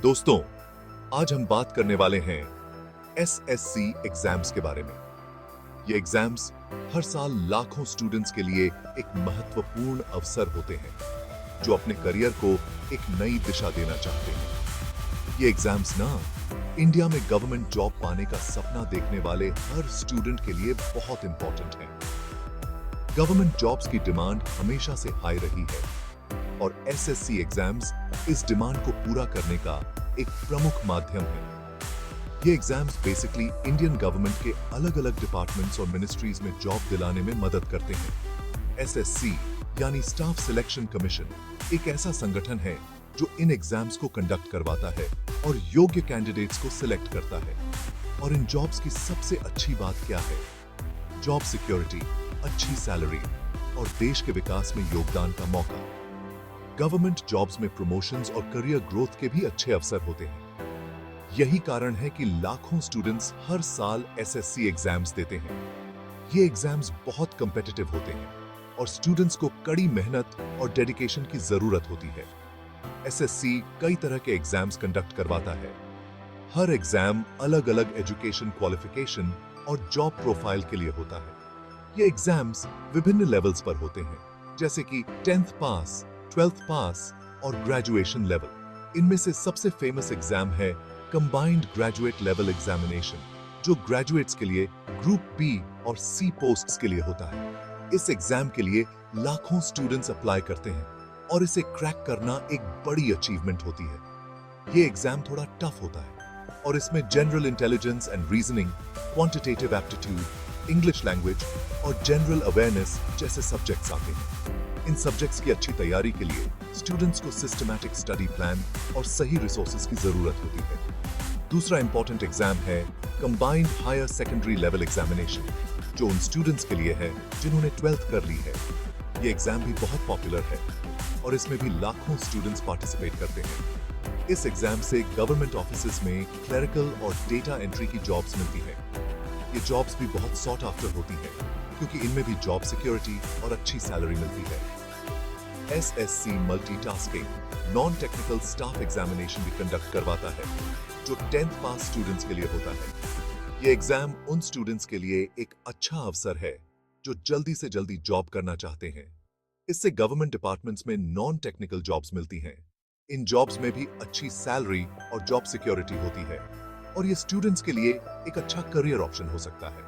दोस्तों, आज हम बात करने वाले हैं एसएससी एग्जाम्स के बारे में। ये एग्जाम्स हर साल लाखों स्टूडेंट्स के लिए एक महत्वपूर्ण अवसर होते हैं, जो अपने करियर को एक नई दिशा देना चाहते हैं। ये एग्जाम्स ना इंडिया में गवर्नमेंट जॉब पाने का सपना देखने वाले हर स्टूडेंट के लिए बहुत इंपॉर्टेंट हैं। गवर्नमेंट जॉब्स की डिमांड हमेशा से हाई रही है और एसएससी एग्जाम्स इस डिमांड को पूरा करने का एक प्रमुख माध्यम है। ये एग्जाम्स बेसिकली इंडियन गवर्नमेंट के अलग-अलग डिपार्टमेंट्स और मिनिस्ट्रीज में जॉब दिलाने में मदद करते हैं। एसएससी यानी स्टाफ सिलेक्शन कमीशन एक ऐसा संगठन है जो इन एग्जाम्स को कंडक्ट करवाता है और योग्य कैंडिडेट्स को सिलेक्ट करता है। और इन जॉब्स की सबसे अच्छी बात क्या है? जॉब सिक्योरिटी, अच्छी सैलरी और देश के विकास में योगदान का मौका। गवर्नमेंट जॉब्स में प्रमोशंस और करियर ग्रोथ के भी अच्छे अवसर होते हैं। यही कारण है कि लाखों स्टूडेंट्स हर साल एसएससी एग्जाम्स देते हैं। ये एग्जाम्स बहुत कॉम्पिटिटिव होते हैं और स्टूडेंट्स को कड़ी मेहनत और डेडिकेशन की जरूरत होती है। एसएससी कई तरह के एग्जाम्स कंडक्ट करवाता है। हर एग्जाम अलग-अलग एजुकेशन क्वालिफिकेशन और जॉब प्रोफाइल के लिए होता है। ये एग्जाम्स विभिन्न लेवल्स पर होते हैं, जैसे कि 10th पास, 12th पास और ग्रेजुएशन लेवल। इनमें से सबसे फेमस एग्जाम है कंबाइंड ग्रेजुएट लेवल एग्जामिनेशन, जो ग्रेजुएट्स के लिए ग्रुप बी और सी पोस्ट्स के लिए होता है। इस एग्जाम के लिए लाखों स्टूडेंट्स अप्लाई करते हैं और इसे क्रैक करना एक बड़ी अचीवमेंट होती है। ये एग्जाम थोड़ा टफ होता है और इसमें general intelligence and reasoning, quantitative aptitude, English language और जनरल अवेयरनेस जैसे सब्जेक्ट्स आते हैं। इन सब्जेक्ट्स की अच्छी तैयारी के लिए स्टूडेंट्स को सिस्टमैटिक स्टडी प्लान और सही रिसोर्सेज की जरूरत होती है। दूसरा इंपॉर्टेंट एग्जाम है combined higher secondary level examination, जो उन स्टूडेंट्स के लिए है जिन्होंने 12th कर ली है। ये एग्जाम भी बहुत पॉपुलर है और इसमें भी लाखों स्टूडेंट्स पार्टिसिपेट करते हैं। इस एग्जाम से गवर्नमेंट ऑफिसेज में क्लरिकल और डेटा एंट्री की जॉब्स मिलती है। ये जॉब्स भी बहुत सॉट आफ्टर होती है, क्योंकि इनमें भी जॉब सिक्योरिटी और अच्छी सैलरी मिलती है। SSC multitasking non technical staff examination भी कंडक्ट करवाता है, जो 10th पास स्टूडेंट्स के लिए होता है। ये एग्जाम उन स्टूडेंट्स के लिए एक अच्छा अवसर है जो जल्दी से जल्दी जॉब करना चाहते हैं। इससे गवर्नमेंट डिपार्टमेंट्स में नॉन टेक्निकल जॉब्स मिलती हैं। इन जॉब्स में भी अच्छी सैलरी और जॉब सिक्योरिटी होती है और ये स्टूडेंट्स के लिए एक अच्छा करियर ऑप्शन हो सकता है।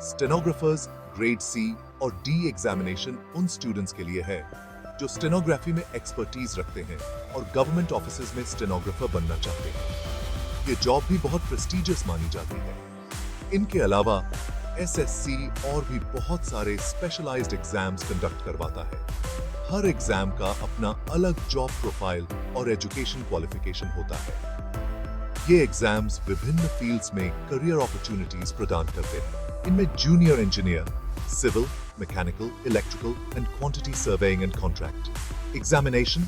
स्टेनोग्राफर्स ग्रेड सी और डी एग्जामिनेशन उन स्टूडेंट्स के लिए है जो स्टेनोग्राफी में एक्सपर्टीज रखते हैं और गवर्नमेंट ऑफिसेज में स्टेनोग्राफर बनना चाहते हैं। ये जॉब भी बहुत प्रेस्टिजियस मानी जाती है। इनके अलावा एसएससी और भी बहुत सारे स्पेशलाइज्ड एग्जाम्स कंडक्ट करवाता है। हर एग्जाम का अपना अलग जॉब प्रोफाइल और एजुकेशन क्वालिफिकेशन होता है। ये एग्जाम्स विभिन्न फील्ड्स में करियर अपॉर्चुनिटीज प्रदान करते हैं। इनमें junior engineer, civil, mechanical, electrical and quantity surveying and contract examination,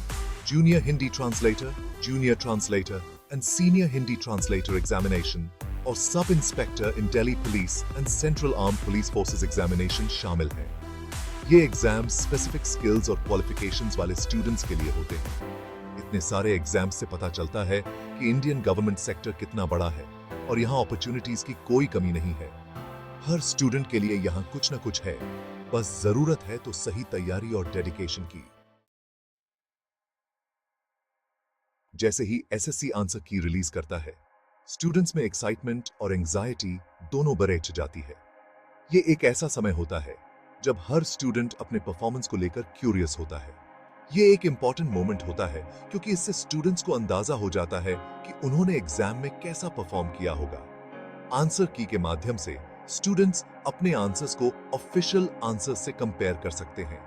junior Hindi translator, junior translator and senior Hindi translator examination और sub inspector in Delhi police and central armed police forces examination शामिल हैं। ये exam specific skills और qualifications वाले students के लिए होते हैं। इतने सारे एग्जाम्स से पता चलता है कि इंडियन गवर्नमेंट सेक्टर कितना बड़ा है और यहाँ अपॉर्चुनिटीज की कोई कमी नहीं है। हर स्टूडेंट के लिए यहाँ कुछ ना कुछ है, बस जरूरत है तो सही तैयारी और डेडिकेशन की। जैसे ही एसएससी आंसर की रिलीज करता है, स्टूडेंट्स में एक्साइटमेंट और एंजाइटी दोनों बढ़ जाती है। ये एक ऐसा समय होता है जब हर स्टूडेंट अपने परफॉर्मेंस को लेकर क्यूरियस होता है। ये एक इंपॉर्टेंट मोमेंट होता है क्योंकि इससे स्टूडेंट्स को अंदाजा हो जाता है कि उन्होंने एग्जाम में कैसा परफॉर्म किया होगा। आंसर की के माध्यम से स्टूडेंट्स अपने आंसर्स को ऑफिशियल आंसर्स से कंपेयर कर सकते हैं।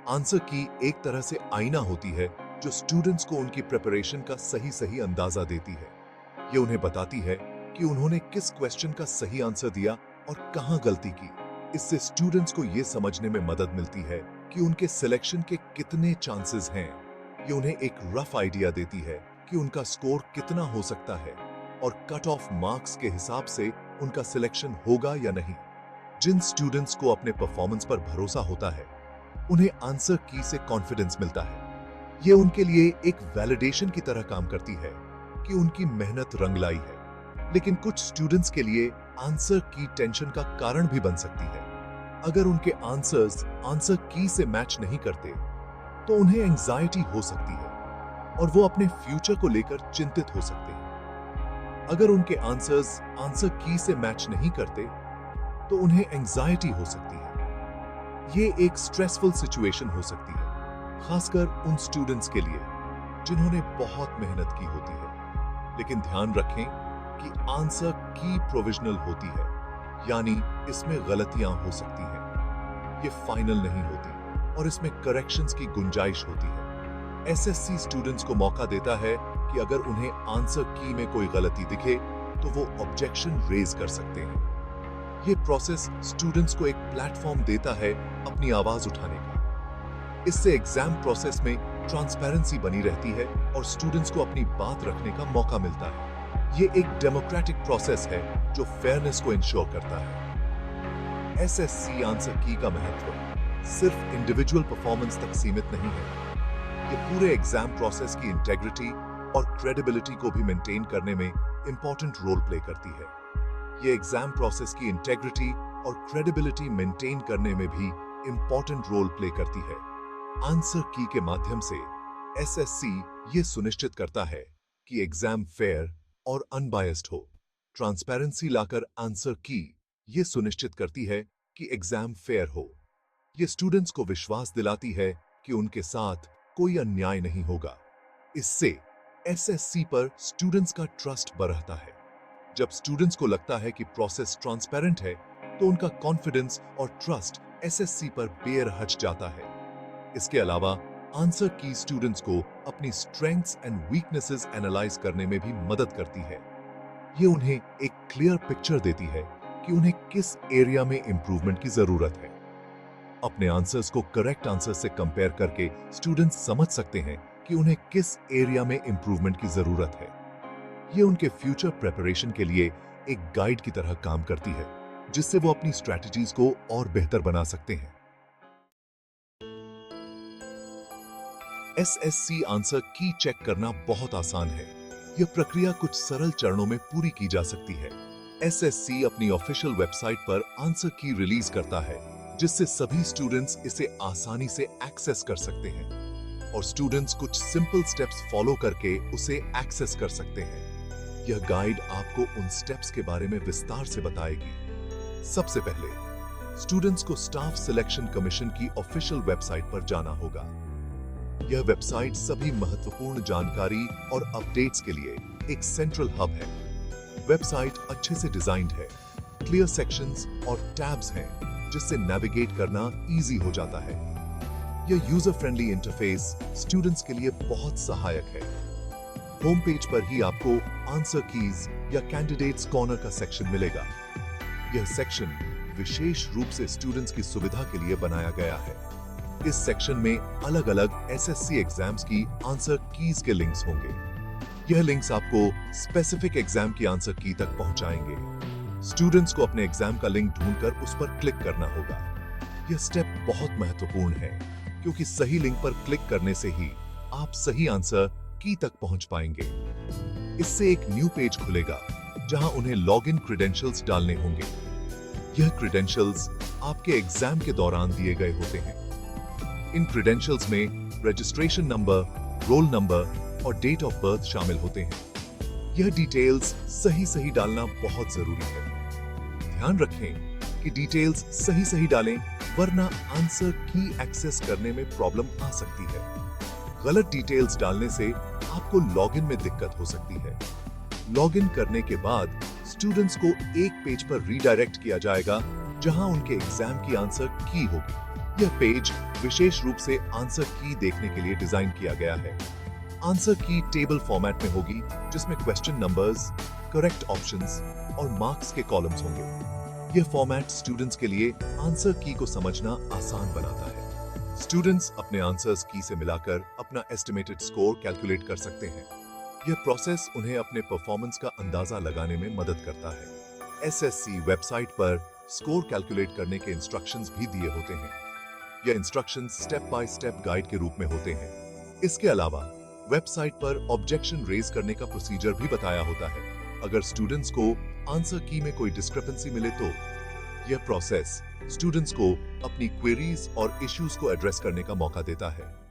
आंसर की एक तरह से आईना होती है जो स्टूडेंट्स को उनकी प्रिपरेशन का सही अंदाजा देती है। ये उन्हें बताती है कि उन्होंने किस क्वेश्चन का सही आंसर दिया और कहां गलती की। इससे स्टूडेंट्स को यह समझने में मदद मिलती है कि उनके सिलेक्शन के कितने चांसेस हैं। ये उन्हें एक रफ आइडिया देती है कि उनका स्कोर कितना हो सकता है और कट ऑफ मार्क्स के हिसाब से उनका सिलेक्शन होगा या नहीं। जिन स्टूडेंट्स को अपने परफॉर्मेंस पर भरोसा होता है, उन्हें आंसर की से कॉन्फिडेंस मिलता है। ये उनके लिए एक वैलिडेशन की तरह काम करती है कि उनकी मेहनत रंग लाई है, लेकिन कुछ स्टूडेंट्स के लिए आंसर की टेंशन का कारण भी बन सकती है। अगर उनके आंसर्स आंसर की से मैच नहीं करते तो उन्हें एंजाइटी हो सकती है और वो अपने फ्यूचर को लेकर चिंतित हो सकते हैं। अगर उनके आंसर्स आंसर की से मैच नहीं करते तो उन्हें एंजाइटी हो सकती है। ये एक स्ट्रेसफुल सिचुएशन हो सकती है, खासकर उन स्टूडेंट्स के लिए जिन्होंने बहुत मेहनत की होती है। लेकिन ध्यान रखें कि आंसर की प्रोविजनल होती है, यानी इसमें गलतियां हो सकती हैं। ये फाइनल नहीं होती और इसमें करेक्शंस की गुंजाइश होती है। एसएससी स्टूडेंट्स को मौका देता है कि अगर उन्हें आंसर की में कोई गलती दिखे तो वो ऑब्जेक्शन रेज कर सकते हैं। ये प्रोसेस स्टूडेंट्स को एक प्लेटफॉर्म देता है अपनी आवाज उठाने का। इससे एग्जाम प्रोसेस में ट्रांसपेरेंसी बनी रहती है और स्टूडेंट्स को अपनी बात रखने का मौका मिलता है। ये एक डेमोक्रेटिक प्रोसेस है जो फेयरनेस को इंश्योर करता है। एसएससी आंसर की का महत्व सिर्फ इंडिविजुअल परफॉर्मेंस तक सीमित नहीं है। ये पूरे एग्जाम प्रोसेस की इंटेग्रिटी और क्रेडिबिलिटी को भी मेंटेन करने में इंपॉर्टेंट रोल प्ले करती है। ये एग्जाम प्रोसेस की इंटेग्रिटी और क्रेडिबिलिटी मेंटेन करने में भी इंपॉर्टेंट रोल प्ले करती है। आंसर की के माध्यम से एसएससी ये सुनिश्चित करता है कि एग्जाम फेयर और अनबायस्ड हो। ट्रांसपेरेंसी लाकर आंसर की ये सुनिश्चित करती है कि एग्जाम फेयर हो। ये स्टूडेंट्स को विश्वास दिलाती है कि उनके साथ कोई अन्याय नहीं होगा। इससे एसएससी पर स्टूडेंट्स का ट्रस्ट बढ़ता है। जब स्टूडेंट्स को लगता है कि प्रोसेस ट्रांसपेरेंट है तो उनका कॉन्फिडेंस और ट्रस्ट एसएससी पर बेर हट जाता है। इसके अलावा आंसर की स्टूडेंट्स को अपनी स्ट्रेंथ्स एंड वीकनेसेस एनालाइज करने में भी मदद करती है। ये उन्हें एक क्लियर पिक्चर देती है कि उन्हें किस एरिया में इंप्रूवमेंट की जरूरत है। अपने आंसर्स को करेक्ट आंसर से कंपेयर करके स्टूडेंट्स समझ सकते हैं कि उन्हें किस एरिया में इंप्रूवमेंट की जरूरत है। ये उनके फ्यूचर प्रिपरेशन के लिए एक गाइड की तरह काम करती है, जिससे वो अपनी स्ट्रैटेजीज को और बेहतर बना सकते हैं। एसएससी आंसर की चेक करना बहुत आसान है। यह प्रक्रिया कुछ सरल चरणों में पूरी की जा सकती है। एसएससी अपनी ऑफिशियल वेबसाइट पर आंसर की रिलीज करता है, जिससे सभी स्टूडेंट्स इसे आसानी से एक्सेस कर सकते हैं और स्टूडेंट्स कुछ सिंपल स्टेप्स फॉलो करके उसे एक्सेस कर सकते हैं। यह गाइड आपको उन स्टेप्स के बारे में विस्तार से बताएगी। सबसे पहले स्टूडेंट्स को स्टाफ सिलेक्शन कमीशन की ऑफिशियल वेबसाइट पर जाना होगा। यह वेबसाइट सभी महत्वपूर्ण जानकारी और अपडेट्स के लिए एक सेंट्रल हब है। वेबसाइट अच्छे से डिजाइन्ड है, क्लियर सेक्शंस और टैब्स हैं, जिससे नेविगेट करना इजी हो जाता है। यह यूजर फ्रेंडली इंटरफेस स्टूडेंट्स के लिए बहुत सहायक है। होम पेज पर ही आपको आंसर कीज या कैंडिडेट्स कॉर्नर का सेक्शन मिलेगा। यह सेक्शन विशेष रूप से स्टूडेंट्स की सुविधा के लिए बनाया गया है। इस सेक्शन में अलग-अलग एसएससी एग्जाम्स की आंसर कीज के लिंक्स होंगे। यह लिंक्स आपको स्पेसिफिक एग्जाम की आंसर की तक पहुंचाएंगे। स्टूडेंट्स को अपने एग्जाम का लिंक ढूंढकर उस पर क्लिक करना होगा। यह स्टेप बहुत महत्वपूर्ण है, क्योंकि सही लिंक पर क्लिक करने से ही आप सही आंसर की तक पहुंच पाएंगे। इससे एक न्यू पेज खुलेगा, जहां उन्हें लॉगिन क्रेडेंशियल्स डालने होंगे। यह क्रेडेंशियल्स आपके एग्जाम के दौरान दिए गए होते हैं। इन क्रेडेंशियल्स में रजिस्ट्रेशन नंबर, रोल नंबर और डेट ऑफ बर्थ शामिल होते हैं। यह डिटेल्स सही डालना बहुत जरूरी है। ध्यान रखें कि डिटेल्स सही डालें, वरना आंसर की एक्सेस करने में प्रॉब्लम आ सकती है। गलत डिटेल्स डालने से आपको लॉगिन में दिक्कत हो सकती है। लॉगिन करने के बाद स्टूडेंट्स को एक पेज पर रीडायरेक्ट किया जाएगा, जहां उनके एग्जाम की आंसर की होगी। यह पेज विशेष रूप से आंसर की देखने के लिए डिजाइन किया गया है। आंसर की टेबल फॉर्मेट में होगी, जिसमें क्वेश्चन नंबर्स, करेक्ट ऑप्शंस और मार्क्स के कॉलम्स होंगे। यह फॉर्मेट स्टूडेंट्स के लिए आंसर की को समझना आसान बनाता है। स्टूडेंट्स अपने आंसर्स की से मिलाकर अपना एस्टिमेटेड स्कोर कैलकुलेट कर सकते हैं। यह प्रोसेस उन्हें अपने परफॉर्मेंस का अंदाजा लगाने में मदद करता है। एसएससी वेबसाइट पर स्कोर कैलकुलेट करने के इंस्ट्रक्शंस भी दिए होते हैं। यह instructions step by step guide के रूप में होते हैं। इसके अलावा वेबसाइट पर ऑब्जेक्शन रेज करने का प्रोसीजर भी बताया होता है। अगर स्टूडेंट्स को आंसर की में कोई डिस्क्रिपेंसी मिले तो यह प्रोसेस स्टूडेंट्स को अपनी क्वेरीज और इश्यूज को एड्रेस करने का मौका देता है।